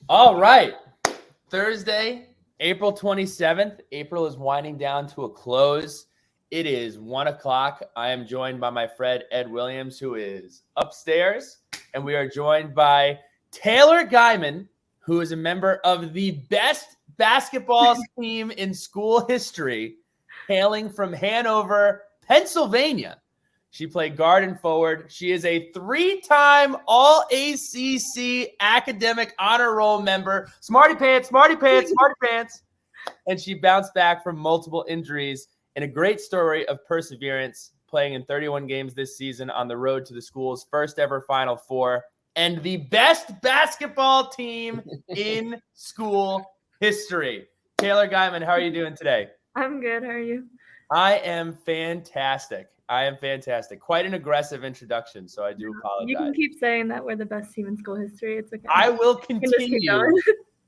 All right. Thursday, April 27th. April is winding down to a close. It is 1 o'clock. I am joined by my friend Ed Williams, who is upstairs. And we are joined by Taylor Geiman, who is a member of the best basketball team in school history, hailing from Hanover, Pennsylvania. She played guard and forward. She is a 3-time All-ACC academic honor roll member. Smarty pants. And she bounced back from multiple injuries in a great story of perseverance, playing in 31 games this season on the road to the school's first ever Final Four and the best basketball team in school history. Taylor Geiman, how are you doing today? I'm good. How are you? I am fantastic. Quite an aggressive introduction, so I do apologize. You can keep saying that we're the best team in school history. It's okay. I will continue.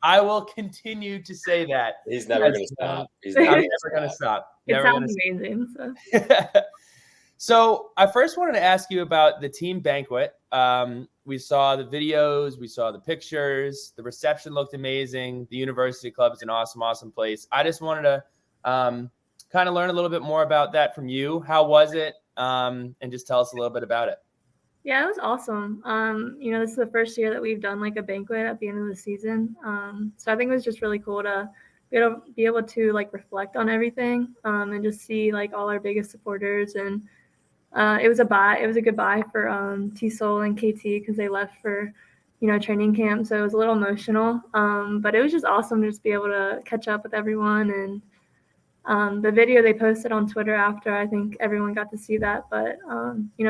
I will continue to say that. He's never going to stop. I'm never going to stop. It sounds amazing. So I first wanted to ask you about the team banquet. We saw the videos. We saw the pictures. The reception looked amazing. The University Club is an awesome place. I just wanted to kind of learn a little bit more about that from you. How was it? And just tell us a little bit about it. Yeah, it was awesome. This is the first year that we've done like a banquet at the end of the season. So I think it was just really cool to be able to like reflect on everything and just see like all our biggest supporters. And it was a goodbye for T-Sol and KT because they left for, training camp. So it was a little emotional. But it was just awesome to just be able to catch up with everyone. And the video they posted on Twitter after, I think everyone got to see that. But,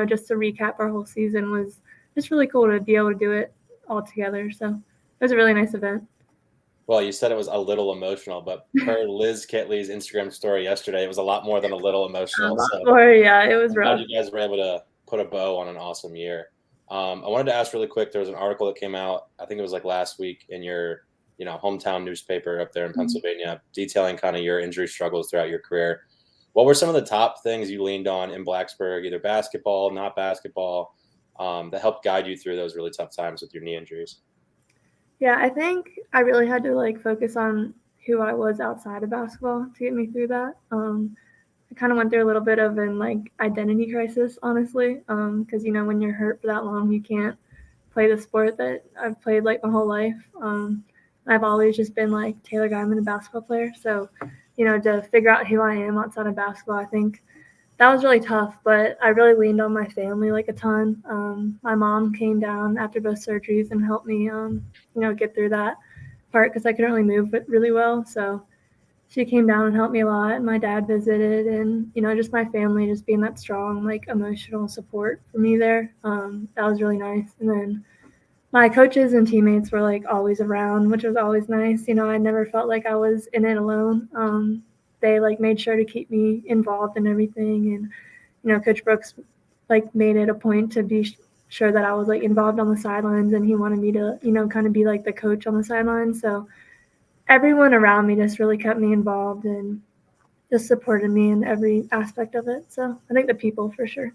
just to recap our whole season was just really cool to be able to do it all together. So it was a really nice event. Well, you said it was a little emotional, but per Liz Kitley's Instagram story yesterday, it was a lot more than a little emotional. Yeah, it was rough. You guys were able to put a bow on an awesome year. I wanted to ask really quick, there was an article that came out, I think it was like last week in your hometown newspaper up there in Pennsylvania, detailing kind of your injury struggles throughout your career. What were some of the top things you leaned on in Blacksburg, either basketball, not basketball, that helped guide you through those really tough times with your knee injuries? Yeah, I think I really had to like focus on who I was outside of basketball to get me through that. I kind of went through a little bit of an like identity crisis, honestly, because when you're hurt for that long, you can't play the sport that I've played like my whole life. I've always just been like Taylor Geiman, a basketball player. So, to figure out who I am outside of basketball, I think that was really tough. But I really leaned on my family like a ton. My mom came down after both surgeries and helped me, get through that part because I couldn't really move really well. So she came down and helped me a lot. And my dad visited, and just my family just being that strong, like emotional support for me there. That was really nice. And then my coaches and teammates were like always around, which was always nice. I never felt like I was in it alone. They like made sure to keep me involved in everything. And, Coach Brooks like made it a point to be sure that I was like involved on the sidelines, and he wanted me to, kind of be like the coach on the sidelines. So everyone around me just really kept me involved and just supported me in every aspect of it. So I think the people for sure.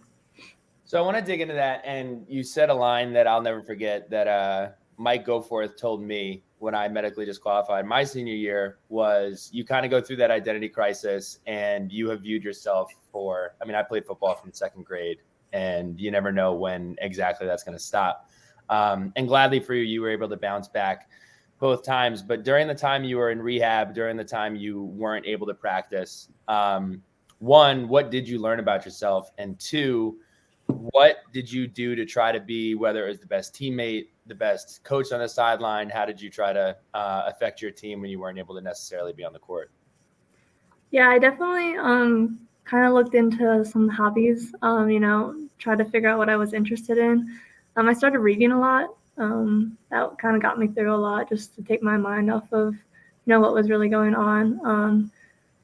So I want to dig into that. And you said a line that I'll never forget that Mike Goforth told me when I medically disqualified my senior year was you kind of go through that identity crisis and you have viewed yourself I played football from second grade and you never know when exactly that's going to stop. And gladly for you, you were able to bounce back both times. But during the time you were in rehab, during the time you weren't able to practice, one, what did you learn about yourself? And two, what did you do to try to be, whether it was the best teammate, the best coach on the sideline? How did you try to affect your team when you weren't able to necessarily be on the court? Yeah, I definitely kind of looked into some hobbies, tried to figure out what I was interested in. I started reading a lot. That kind of got me through a lot just to take my mind off of, what was really going on.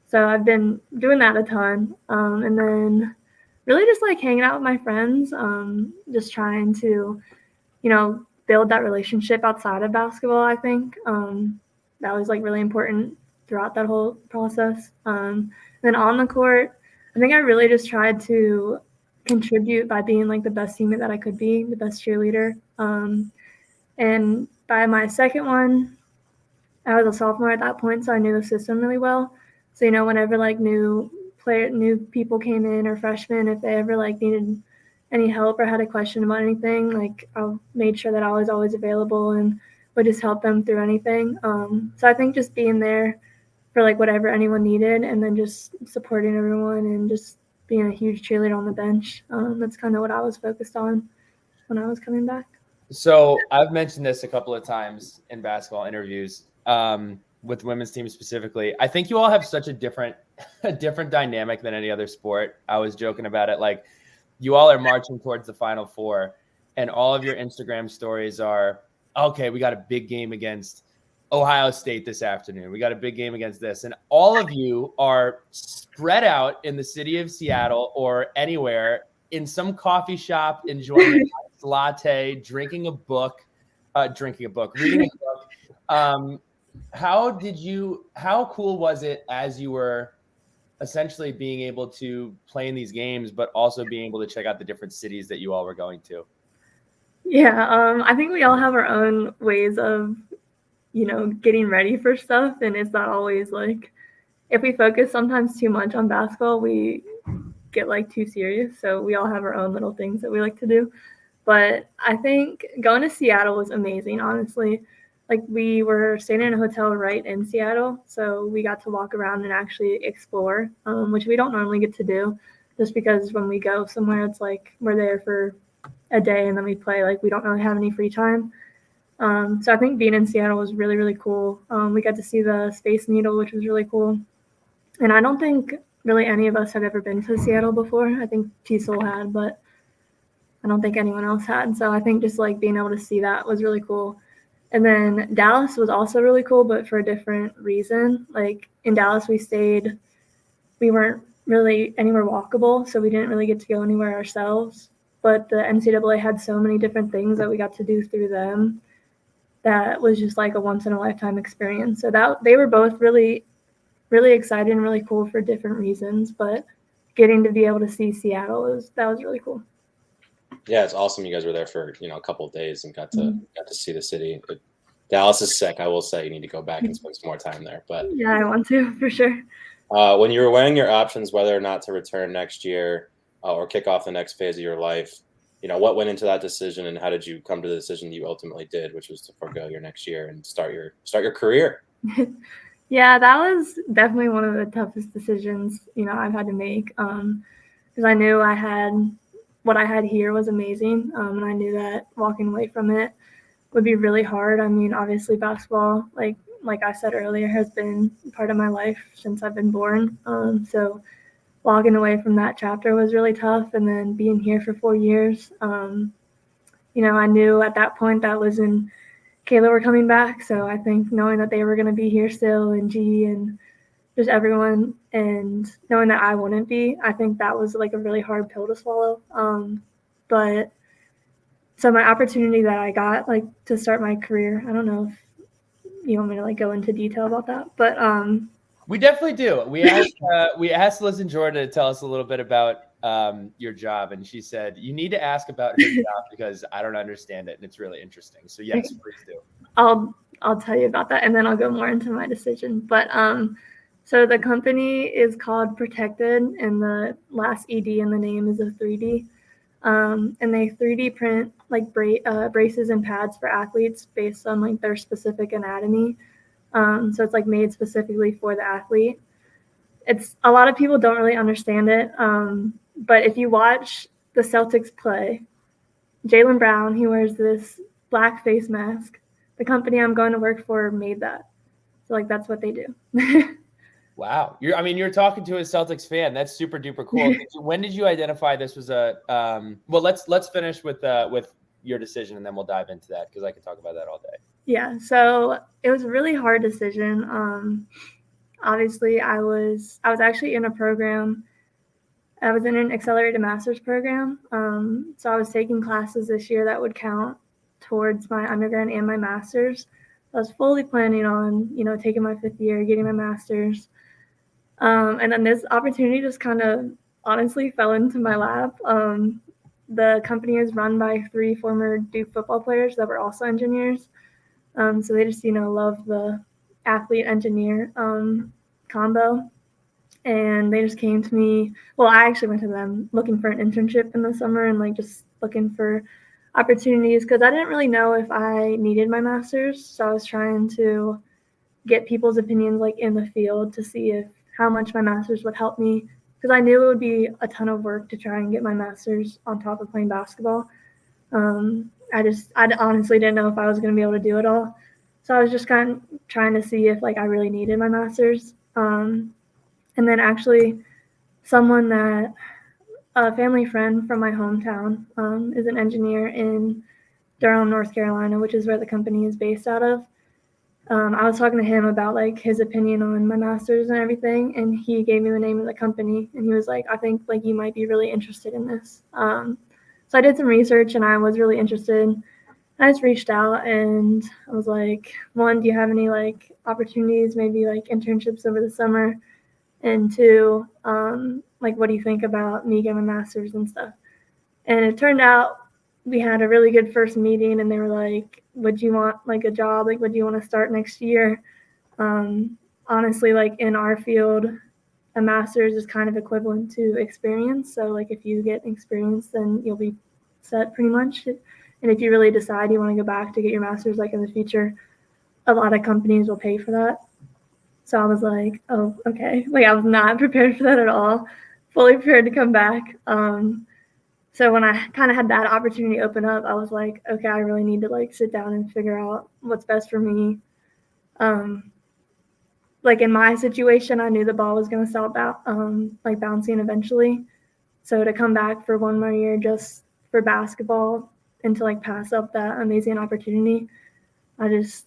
So I've been doing that a ton. And then really just like hanging out with my friends, just trying to, build that relationship outside of basketball. I think that was like really important throughout that whole process. Then on the court, I think I really just tried to contribute by being like the best teammate that I could be, the best cheerleader. And by my second one, I was a sophomore at that point, so I knew the system really well. So, you know, whenever like new people came in or freshmen, if they ever like needed any help or had a question about anything, like I made sure that I was always available and would just help them through anything. So I think just being there for like whatever anyone needed, and then just supporting everyone and just being a huge cheerleader on the bench. That's kind of what I was focused on when I was coming back. So I've mentioned this a couple of times in basketball interviews with the women's team specifically. I think you all have such a different dynamic than any other sport. I was joking about it. Like, you all are marching towards the Final Four, and all of your Instagram stories are, okay, we got a big game against Ohio State this afternoon. We got a big game against this. And all of you are spread out in the city of Seattle or anywhere in some coffee shop, enjoying a nice latte, reading a book. How cool was it as you were essentially being able to play in these games, but also being able to check out the different cities that you all were going to? Yeah, I think we all have our own ways of, you know, getting ready for stuff, and it's not always like, if we focus sometimes too much on basketball, we get like too serious. So we all have our own little things that we like to do. But I think going to Seattle was amazing, honestly. Like, we were staying in a hotel right in Seattle, so we got to walk around and actually explore, which we don't normally get to do, just because when we go somewhere, it's like we're there for a day and then we play. Like, we don't really have any free time. So I think being in Seattle was really, really cool. We got to see the Space Needle, which was really cool. And I don't think really any of us had ever been to Seattle before. I think T-Sol had, but I don't think anyone else had. So I think just like being able to see that was really cool. And then Dallas was also really cool, but for a different reason. Like, in Dallas, we weren't really anywhere walkable, so we didn't really get to go anywhere ourselves. But the NCAA had so many different things that we got to do through them that was just like a once in a lifetime experience. So that they were both really, really excited and really cool for different reasons. But getting to be able to see Seattle was really cool. Yeah, it's awesome. You guys were there for a couple of days and got to see the city. Dallas is sick. I will say you need to go back and spend some more time there. But yeah, I want to for sure. When you were weighing your options whether or not to return next year or kick off the next phase of your life, what went into that decision, and how did you come to the decision you ultimately did, which was to forego your next year and start your career? Yeah, that was definitely one of the toughest decisions I've had to make, because I knew what I had here was amazing, and I knew that walking away from it would be really hard. I mean, obviously basketball, like I said earlier, has been part of my life since I've been born. So walking away from that chapter was really tough. And then being here for 4 years, I knew at that point that Liz and Kayla were coming back. So I think knowing that they were going to be here still, and G and just everyone, and knowing that I wouldn't be, I think that was like a really hard pill to swallow. But so my opportunity that I got, like, to start my career, I don't know if you want me to like go into detail about that, but we definitely do. We asked Liz and Jordan to tell us a little bit about your job, and she said you need to ask about her job because I don't understand it and it's really interesting. So yes, please do. I'll tell you about that, and then I'll go more into my decision. But so the company is called Protected, and the last ED in the name is a 3D. And they 3D print like braces and pads for athletes based on like their specific anatomy. So it's like made specifically for the athlete. It's a lot of people don't really understand it. But if you watch the Celtics play, Jaylen Brown, he wears this black face mask. The company I'm going to work for made that. So like that's what they do. Wow. You're talking to a Celtics fan. That's super duper cool. When did you identify this was a well, let's finish with your decision, and then we'll dive into that because I could talk about that all day. Yeah, so it was a really hard decision. Obviously I was actually in a program. I was in an accelerated master's program. So I was taking classes this year that would count towards my undergrad and my master's. I was fully planning on, taking my 5th year, getting my master's. And then this opportunity just kind of honestly fell into my lap. The company is run by 3 former Duke football players that were also engineers. So they just, love the athlete engineer combo. And they just came to me. Well, I actually went to them looking for an internship in the summer and like just looking for opportunities because I didn't really know if I needed my master's. So I was trying to get people's opinions like in the field to see if how much my master's would help me because I knew it would be a ton of work to try and get my master's on top of playing basketball. I honestly didn't know if I was going to be able to do it all. So I was just kind of trying to see if like I really needed my master's. And then actually a family friend from my hometown is an engineer in Durham, North Carolina, which is where the company is based out of. I was talking to him about like his opinion on my master's and everything, and he gave me the name of the company, and he was like, I think like you might be really interested in this. So I did some research and I was really interested. I just reached out and I was like, one, do you have any like opportunities, maybe like internships over the summer? And two, like, what do you think about me getting my master's and stuff? And it turned out we had a really good first meeting, and they were like, would you want like a job? Like, would you want to start next year? Honestly, like in our field, a master's is kind of equivalent to experience. So like if you get experience, then you'll be set pretty much. And if you really decide you want to go back to get your master's like in the future, a lot of companies will pay for that. So I was like, oh, okay. Like I was not prepared for that at all, fully prepared to come back. So when I kind of had that opportunity open up, I was like, okay, I really need to like sit down and figure out what's best for me. Like in my situation, I knew the ball was going to stop like bouncing eventually. So to come back for one more year just for basketball and to like pass up that amazing opportunity, I just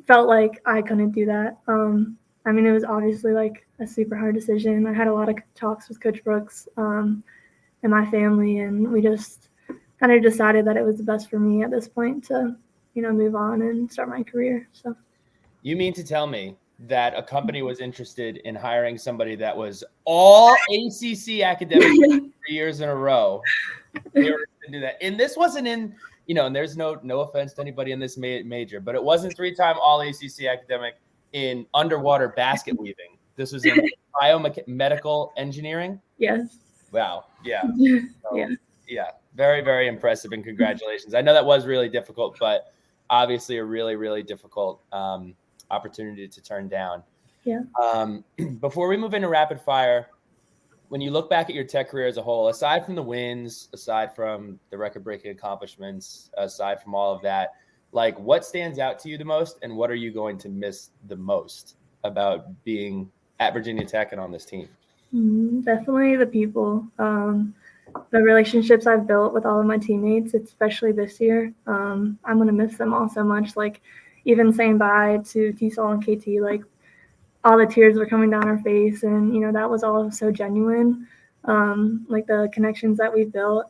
felt like I couldn't do that. I mean, it was obviously like a super hard decision. I had a lot of talks with Coach Brooks and my family, and we just kind of decided that it was the best for me at this point to, move on and start my career. So, You mean to tell me that a company was interested in hiring somebody that was all ACC academic 3 years in a row? They were going to do that, and this wasn't in. And there's no offense to anybody in this major, but it wasn't 3-time all ACC academic in underwater basket weaving. This was in biomedical engineering. Yes. Wow. Yeah. Yeah. Yeah. Very, very impressive, and congratulations. I know that was really difficult, but obviously a really, really difficult opportunity to turn down. Yeah. Before we move into rapid fire, when you look back at your tech career as a whole, aside from the wins, aside from the record-breaking accomplishments, aside from all of that, like what stands out to you the most, and what are you going to miss the most about being at Virginia Tech and on this team? Definitely the people, the relationships I've built with all of my teammates, especially this year. I'm going to miss them all so much. Like even saying bye to T-Sol and KT, like all the tears were coming down our face, and that was all so genuine. Like the connections that we've built,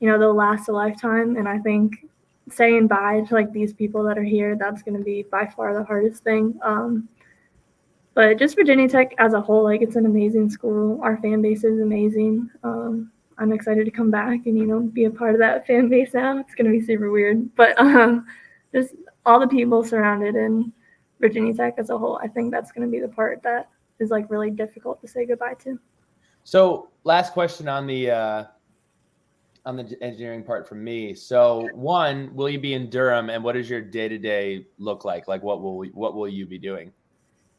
they'll last a lifetime. And I think saying bye to like these people that are here, that's going to be by far the hardest thing. But just Virginia Tech as a whole, like it's an amazing school. Our fan base is amazing. I'm excited to come back and be a part of that fan base now. It's going to be super weird, but just all the people surrounded in Virginia Tech as a whole, I think that's going to be the part that is like really difficult to say goodbye to. So last question on the engineering part from me. So one, will you be in Durham, and what does your day-to-day look like? Like what will you be doing?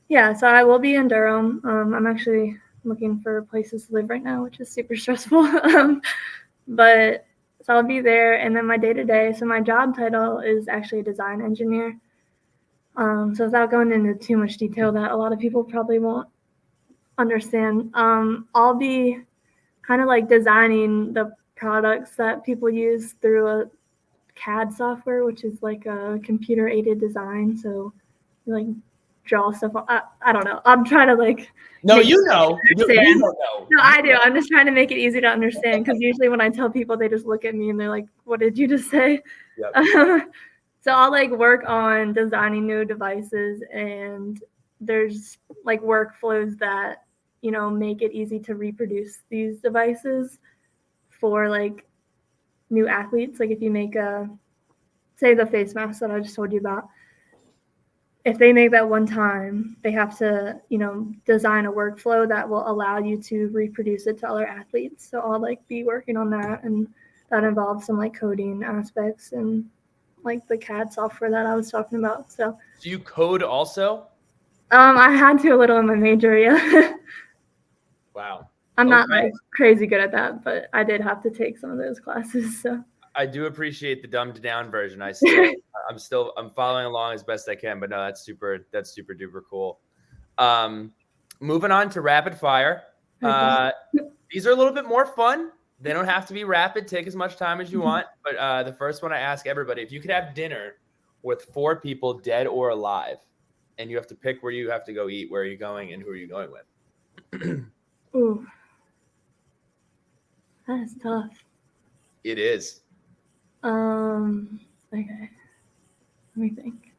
Yeah, so I will be in Durham. I'm actually looking for places to live right now, which is super stressful. But so I'll be there, and then my day-to-day, so my job title is actually a design engineer. So without going into too much detail that a lot of people probably won't understand, I'll be kind of like designing the products that people use through a CAD software, which is like a computer-aided design. So you like draw stuff. I don't know. I'm trying to like. No, you know. You don't know. No, I do. I'm just trying to make it easy to understand because usually when I tell people, they just look at me and they're like, "What did you just say?" Yep. So I'll like work on designing new devices, and there's like workflows that, make it easy to reproduce these devices for like new athletes. Like if you make say the face mask that I just told you about, if they make that one time, they have to, design a workflow that will allow you to reproduce it to other athletes. So I'll like be working on that, and that involves some like coding aspects and like the CAD software that I was talking about. So Do you code also? I had to a little in my major, yeah. Wow. I'm not like crazy good at that, but I did have to take some of those classes. So I do appreciate the dumbed down version. I'm following along as best I can, but no, that's super duper cool. Moving on to rapid fire. These are a little bit more fun. They don't have to be rapid. Take as much time as you want. But the first one I ask everybody, if you could have dinner with 4 people, dead or alive, and you have to pick where you have to go eat, where are you going and who are you going with? Ooh. That's tough. It is. Okay. Let me think.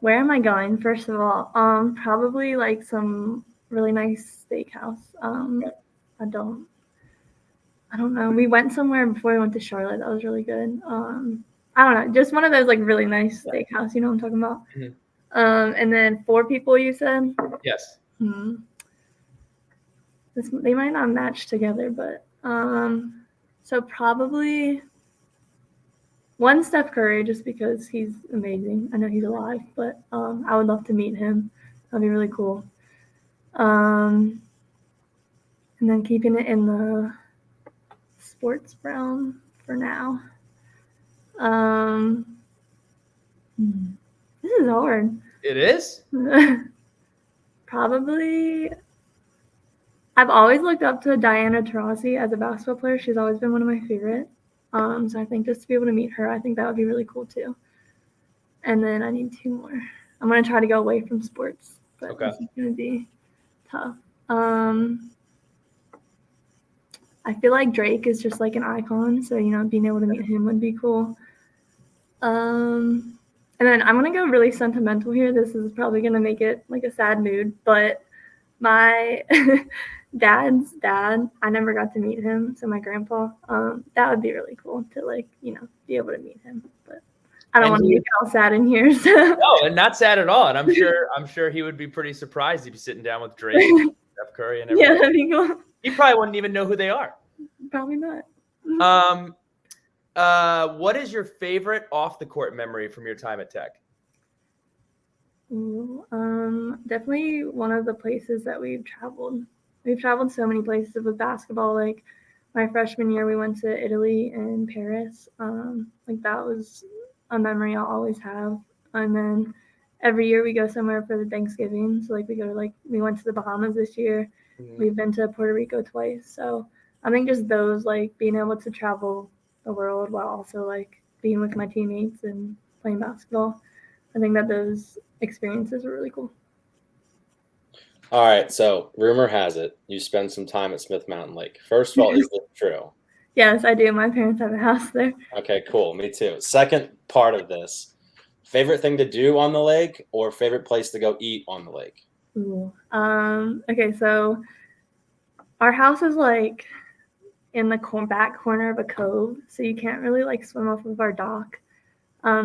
Where am I going? First of all, probably like some really nice steakhouse. I don't know. We went somewhere before we went to Charlotte. That was really good. I don't know. Just one of those like really nice steakhouse. You know what I'm talking about? Mm-hmm. And then 4 people, you said? Yes. They might not match together, but so probably one Steph Curry, just because he's amazing. I know he's alive, but I would love to meet him. That'd be really cool. And then keeping it in the sports realm for now. This is hard. It is? Probably. I've always looked up to Diana Taurasi as a basketball player. She's always been one of my favorite. So I think just to be able to meet her, I think that would be really cool too. And then I need 2 more. I'm going to try to go away from sports, but this is going to be tough. I feel like Drake is just like an icon. So, being able to meet him would be cool. And then I'm going to go really sentimental here. This is probably going to make it like a sad mood, but my dad's dad, I never got to meet him. So my grandpa, that would be really cool to like, be able to meet him, but I don't want to make it all sad in here. So. No, and not sad at all. And I'm sure he would be pretty surprised to be sitting down with Drake and Steph Curry and everything. Yeah, that'd be cool. He probably wouldn't even know who they are. Probably not. What is your favorite off the court memory from your time at Tech? Ooh, definitely one of the places that we've traveled. We've traveled so many places with basketball. Like my freshman year, we went to Italy and Paris. Like that was a memory I'll always have. And then every year we go somewhere for the Thanksgiving. So like we went to the Bahamas this year. Mm-hmm. We've been to Puerto Rico twice. So I think just those, like being able to travel the world while also like being with my teammates and playing basketball. I think that those experiences were really cool. All right, so rumor has it you spend some time at Smith Mountain Lake. First of all, is this true? Yes, I do. My parents have a house there. Okay, cool. Me too. Second part of this, favorite thing to do on the lake or favorite place to go eat on the lake? Ooh. Okay, so our house is like in the back corner of a cove, so you can't really like swim off of our dock.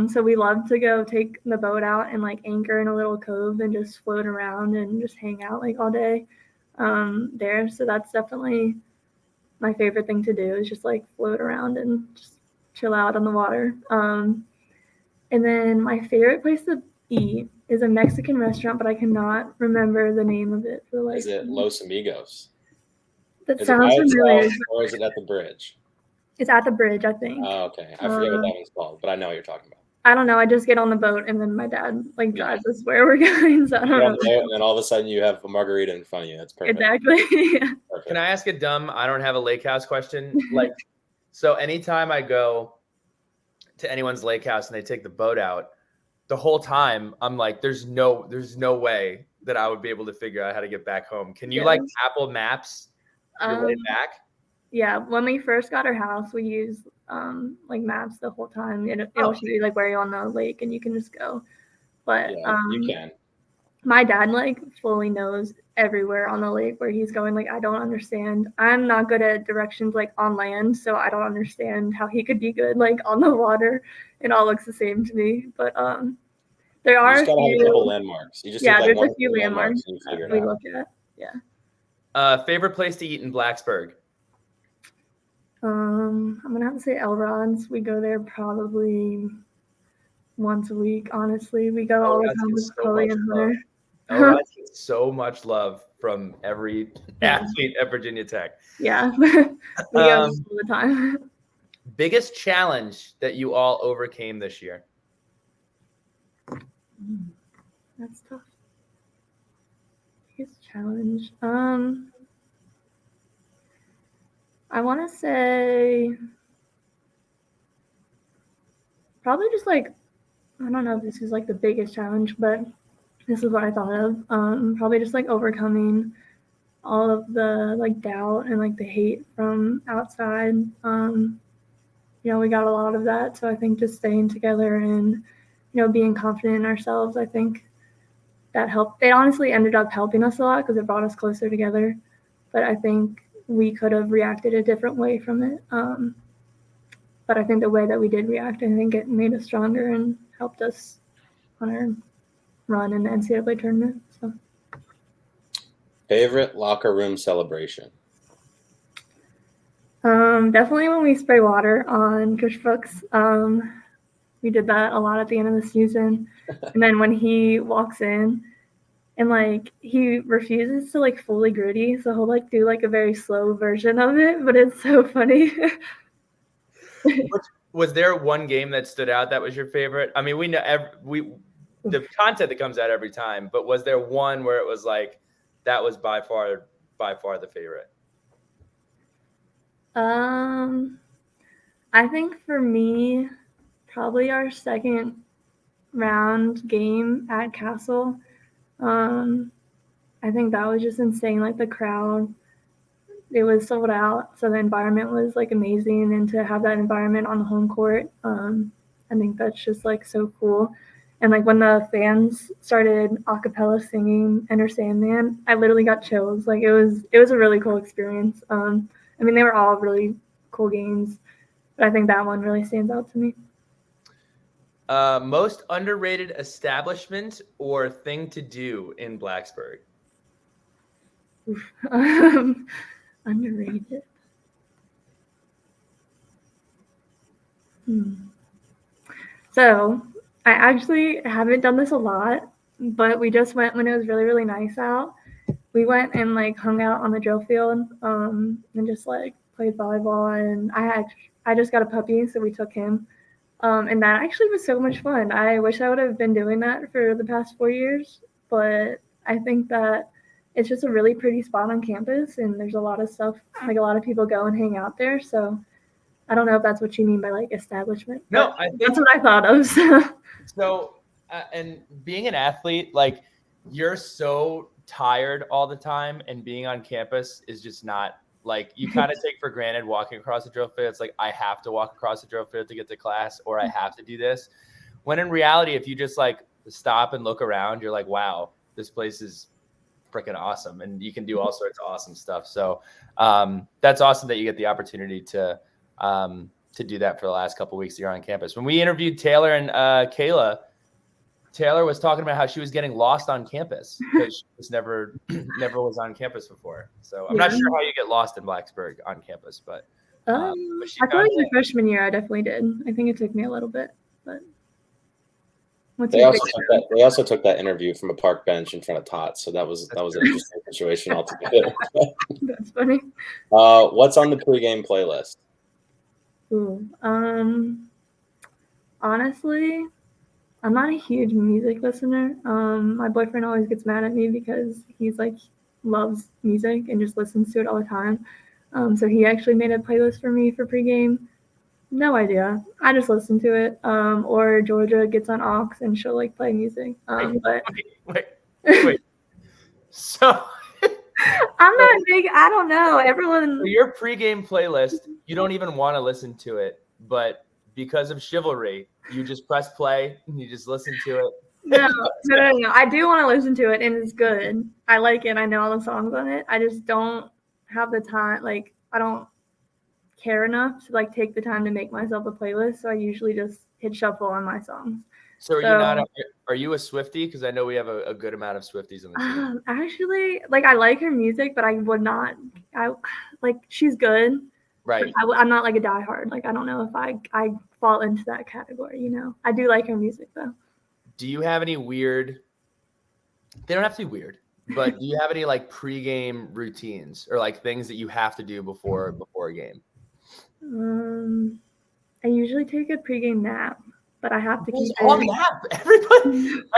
So we love to go take the boat out and like anchor in a little cove and just float around and just hang out like all day there. So that's definitely my favorite thing to do is just like float around and just chill out on the water. And then my favorite place to eat is a Mexican restaurant, but I cannot remember the name of it for the life. Is it Los Amigos? That sounds familiar. Or is it at the bridge? It's at the bridge, I think. Oh, okay. I forget what that one's called, but I know what you're talking about. I don't know. I just get on the boat and then my dad like drives us where we're going. So I don't know. And then all of a sudden you have a margarita in front of you. That's perfect. Exactly. Yeah. Perfect. Can I ask a dumb, I don't have a lake house question? Like, so anytime I go to anyone's lake house and they take the boat out, the whole time I'm like, there's no way that I would be able to figure out how to get back home. Can you like Apple Maps your way back? Yeah. When we first got our house, we used like maps the whole time. It'll show you like where you're on the lake and you can just go. But you can. My dad like fully knows everywhere on the lake where he's going. Like I don't understand. I'm not good at directions like on land, so I don't understand how he could be good like on the water. It all looks the same to me. But There You are just a gotta have a few. couple landmarks. You just Yeah, need like there's one a or few two landmarks and you figure we it out. look at. Yeah. Favorite place to eat in Blacksburg? I'm gonna have to say Elrod's. We go there probably once a week. Honestly, we go all the Elrod's time gets with so Chloe much and love. Hunter. Elrod's gets so much love from every Yeah. athlete at Virginia Tech. Yeah, we go all the time. Biggest challenge that you all overcame this year? That's tough. Biggest challenge. I want to say probably just like, I don't know if this is like the biggest challenge, but this is what I thought of. Probably just like overcoming all of the like doubt and like the hate from outside. We got a lot of that. So I think just staying together and, being confident in ourselves, I think that helped. It honestly ended up helping us a lot because it brought us closer together. But I think we could have reacted a different way from it. But I think the way that we did react, I think it made us stronger and helped us on our run in the NCAA tournament. So. Favorite locker room celebration? Definitely when we spray water on Coach Brooks. We did that a lot at the end of the season. And then when he walks in and like he refuses to like fully gritty, so he'll like do like a very slow version of it, but it's so funny. Was there one game that stood out that was your favorite? I mean, we know the content that comes out every time, but was there one where it was like that was by far the favorite? I think for me, probably our second round game at Castle. I think that was just insane. Like the crowd, it was sold out, so the environment was like amazing, and to have that environment on the home court, I think that's just like so cool. And like when the fans started a cappella singing Enter Sandman, I literally got chills. Like it was a really cool experience. I mean, they were all really cool games, but I think that one really stands out to me. Most underrated establishment or thing to do in Blacksburg? Underrated. So I actually haven't done this a lot, but we just went when it was really, really nice out. We went and like hung out on the drill field and just like played volleyball. And I just got a puppy, so we took him. And that actually was so much fun. I wish I would have been doing that for the past 4 years, but I think that it's just a really pretty spot on campus, and there's a lot of stuff, like a lot of people go and hang out there. So I don't know if that's what you mean by like establishment. No, I think that's what I thought of. So, and being an athlete, like you're so tired all the time, and being on campus is just not like you kind of take for granted walking across the drill field. It's like I have to walk across the drill field to get to class, or I have to do this. When in reality, if you just like stop and look around, you're like, wow, this place is freaking awesome, and you can do all sorts of awesome stuff. So that's awesome that you get the opportunity to do that for the last couple of weeks you're on campus. When we interviewed Taylor and Kayla, Taylor was talking about how she was getting lost on campus because she was never was on campus before. So I'm not sure how you get lost in Blacksburg on campus, but I feel like my freshman year I definitely did. I think it took me a little bit, but they also took that interview from a park bench in front of Tots, so that was an interesting situation altogether. That's funny. What's on the pregame playlist? Ooh, honestly, I'm not a huge music listener. My boyfriend always gets mad at me because he's like loves music and just listens to it all the time. So he actually made a playlist for me for pregame. No idea. I just listen to it. Or Georgia gets on aux and she'll like play music. Wait. So I'm not big. I don't know. Everyone. Your pregame playlist, you don't even want to listen to it, but because of chivalry, you just press play and you just listen to it. No. I do want to listen to it, and it's good. I like it. I know all the songs on it. I just don't have the time. Like, I don't care enough to like take the time to make myself a playlist. So I usually just hit shuffle on my songs. So are you a Swifty? Because I know we have a good amount of Swifties on the team. Actually, like I like her music, but I would not. She's good. Right. I'm not like a diehard. Like I don't know if I fall into that category. You know, I do like her music though. Do you have any weird? They don't have to be weird, but do you have any like pregame routines or like things that you have to do before a game? I usually take a pregame nap, but I have to keep it. Nap.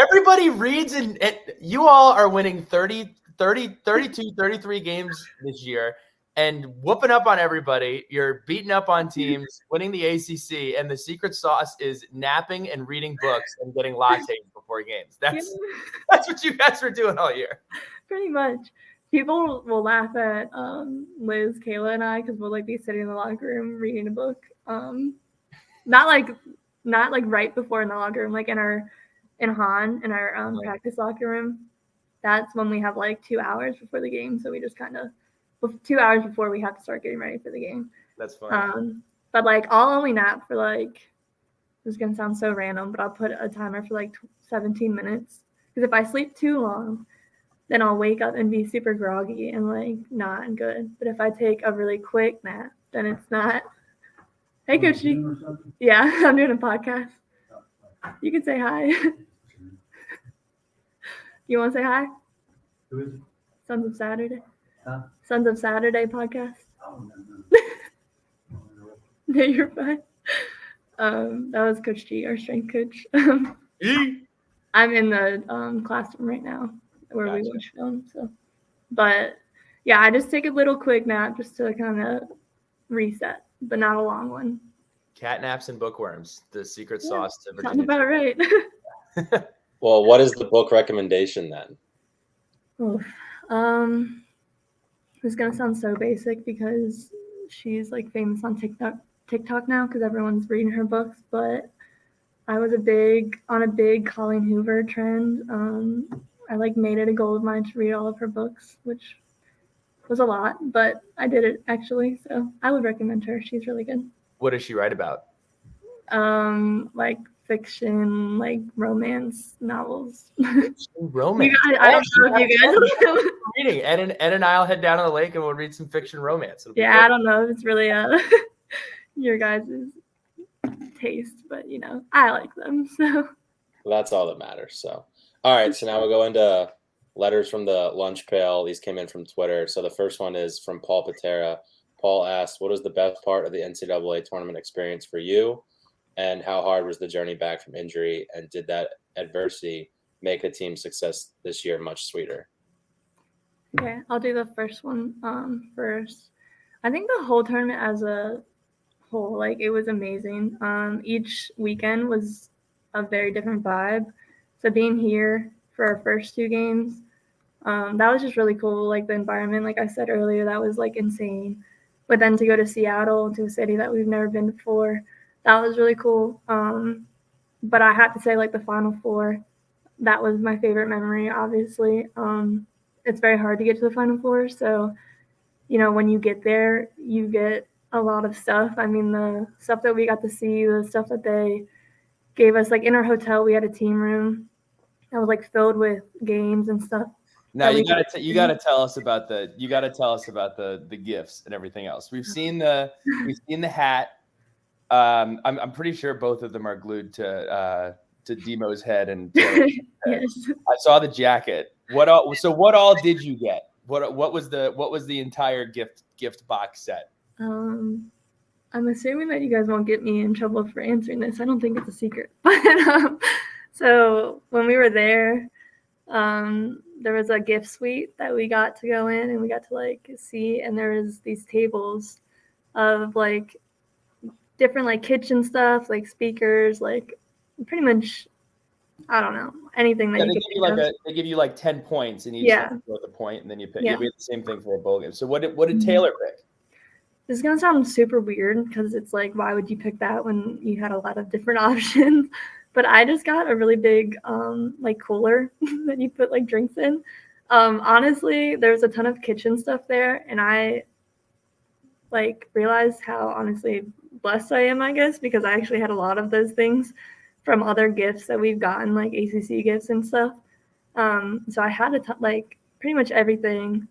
Everybody reads and you all are winning 30, 32, 33 games this year and whooping up on everybody. You're beating up on teams, winning the ACC, and the secret sauce is napping and reading books and getting lattes before games. That's what you guys were doing all year. Pretty much. People will laugh at Liz, Kayla, and I because we'll like be sitting in the locker room reading a book. Not like right before in the locker room, like in our practice locker room. That's when we have like 2 hours before the game, so we just kind of 2 hours before we have to start getting ready for the game. That's fun. But like I'll only nap for like, this is gonna sound so random, but I'll put a timer for like 17 minutes because if I sleep too long, then I'll wake up and be super groggy and like not good. But if I take a really quick nap, then it's not. Hey, Coach G. Yeah, I'm doing a podcast. You can say hi. You want to say hi? Who is it? Sons of Saturday. Huh? Sons of Saturday podcast. Oh, no. No, you're fine. That was Coach G, our strength coach. I'm in the classroom right now where we watch film. So, but yeah, I just take a little quick nap just to kind of reset, but not a long one. Catnaps and bookworms, the secret sauce to Virginia. Sounds about right. Well, what is the book recommendation then? It's gonna sound so basic because she's like famous on TikTok now because everyone's reading her books, but I was on a big Colleen Hoover trend. I like made it a goal of mine to read all of her books, which was a lot, but I did it actually. So I would recommend her. She's really good. What does she write about? Like fiction, like romance novels. Romance. I don't know if you guys reading. Ed and I'll head down to the lake and we'll read some fiction romance. Yeah, I don't know if it's really your guys' taste, but you know, I like them. So Well, that's all that matters. So, all right. So now we'll go into letters from the lunch pail. These came in from Twitter. So the first one is from Paul Patera. Paul asked, what was the best part of the NCAA tournament experience for you? And how hard was the journey back from injury? And did that adversity make a team success this year much sweeter? Okay, I'll do the first one first. I think the whole tournament as a whole, like it was amazing. Each weekend was a very different vibe. So being here for our first 2 games, that was just really cool. Like the environment, like I said earlier, that was like insane. But then to go to Seattle, to a city that we've never been before, that was really cool. But I have to say, like the Final Four, that was my favorite memory, obviously. It's very hard to get to the Final Four. So, you know, when you get there, you get a lot of stuff. I mean, the stuff that we got to see, the stuff that they gave us, like in our hotel, we had a team room that was like filled with games and stuff. Now you gotta tell us about the gifts and everything else. We've seen the hat. I'm pretty sure both of them are glued to Demo's head and Taylor's head. Yes. I saw the jacket. What all did you get? What was the entire gift box set? I'm assuming that you guys won't get me in trouble for answering this. I don't think it's a secret. But so when we were there, there was a gift suite that we got to go in and we got to like see, and there was these tables of like different like kitchen stuff, like speakers, like pretty much, I don't know, anything that they give you like 10 points in each with a point, and then you pick. Yeah. You do the same thing for a bowl game. So what did Taylor pick? This is gonna sound super weird because it's like, why would you pick that when you had a lot of different options? But I just got a really big like cooler that you put like drinks in. Honestly, there's a ton of kitchen stuff there, and I like realized how honestly blessed I am, I guess, because I actually had a lot of those things from other gifts that we've gotten, like ACC gifts and stuff. So I had like pretty much everything.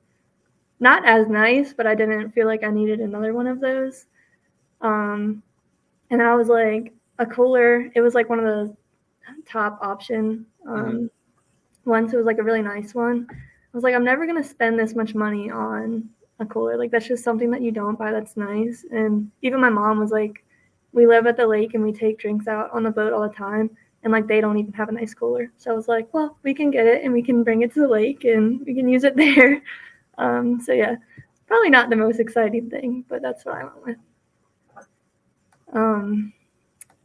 Not as nice, but I didn't feel like I needed another one of those. And then I was like, a cooler, it was like one of the top option ones. It was like a really nice one. I was like, I'm never going to spend this much money on a cooler. Like, that's just something that you don't buy that's nice. And even my mom was like, we live at the lake and we take drinks out on the boat all the time. And like, they don't even have a nice cooler. So I was like, well, we can get it and we can bring it to the lake and we can use it there. So yeah, probably not the most exciting thing, but that's what I went with.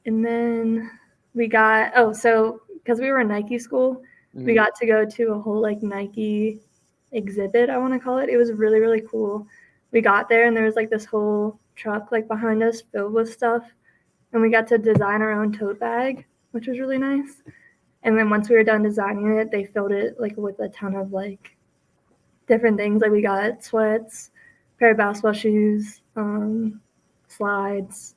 And then we got, so because we were a Nike school, we got to go to a whole like Nike exhibit, I want to call it. It was really, really cool. We got there and there was like this whole truck like behind us filled with stuff. And we got to design our own tote bag, which was really nice. And then once we were done designing it, they filled it like with a ton of like different things. Like we got sweats, pair of basketball shoes, slides,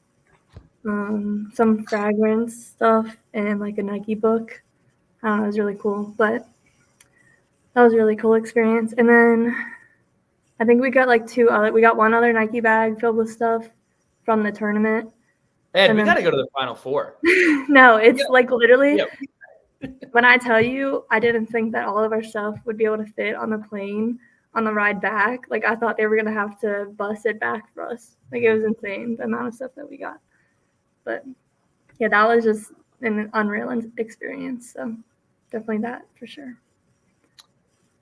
some fragrance stuff, and like a Nike book. It was really cool, but that was a really cool experience. And then I think we got like we got one other Nike bag filled with stuff from the tournament. Ed, we got to go to the Final Four. No, it's like literally, when I tell you, I didn't think that all of our stuff would be able to fit on the plane on the ride back. Like, I thought they were going to have to bus it back for us. Like, it was insane, the amount of stuff that we got. But, yeah, that was just an unreal experience. So, definitely that for sure.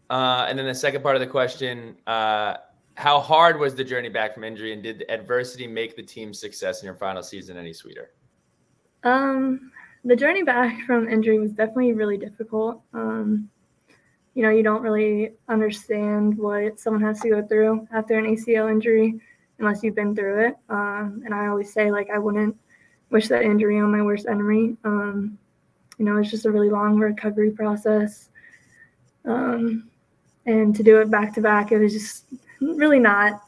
And then the second part of the question, how hard was the journey back from injury, and did adversity make the team's success in your final season any sweeter? The journey back from injury was definitely really difficult. You know, you don't really understand what someone has to go through after an ACL injury unless you've been through it. And I always say, like, I wouldn't wish that injury on my worst enemy. You know, it's just a really long recovery process. And to do it back to back, it was just really not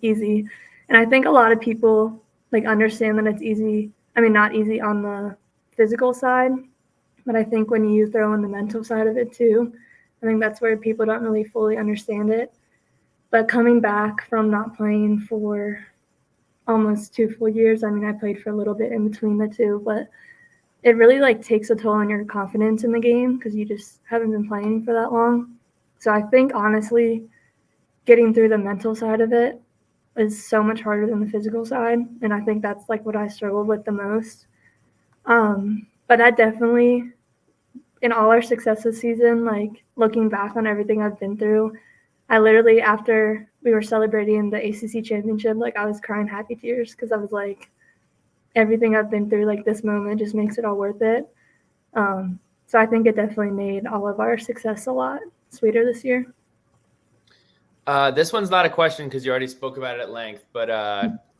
easy. And I think a lot of people like understand that it's easy. I mean, not easy on the physical side, but I think when you throw in the mental side of it too, I think that's where people don't really fully understand it. But coming back from not playing for almost 2 full years, I mean, I played for a little bit in between the two, but it really like takes a toll on your confidence in the game because you just haven't been playing for that long. So I think honestly, getting through the mental side of it is so much harder than the physical side. And I think that's like what I struggled with the most. But I definitely, in all our success this season, like looking back on everything I've been through, I literally, after we were celebrating the ACC championship, like I was crying happy tears because I was like, everything I've been through, like this moment just makes it all worth it. So I think it definitely made all of our success a lot sweeter this year. This one's not a question because you already spoke about it at length, but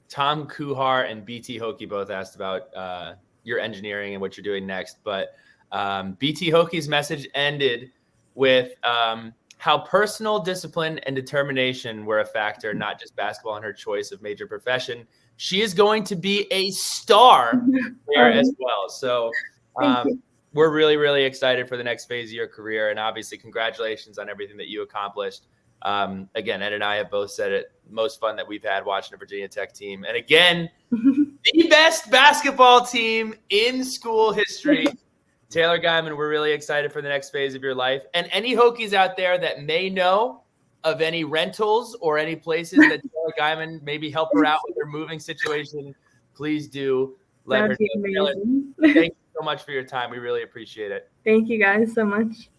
Tom Kuhar and BT Hokie both asked about your engineering and what you're doing next. But BT Hokie's message ended with how personal discipline and determination were a factor, not just basketball in her choice of major profession. She is going to be a star there as well. So we're really, really excited for the next phase of your career. And obviously, congratulations on everything that you accomplished. Again, Ed and I have both said it, most fun that we've had watching a Virginia Tech team. And again, the best basketball team in school history. Taylor Geiman, we're really excited for the next phase of your life. And any Hokies out there that may know of any rentals or any places that Taylor Geiman maybe help her out with her moving situation, please do let her know. Taylor, thank you so much for your time. We really appreciate it. Thank you guys so much.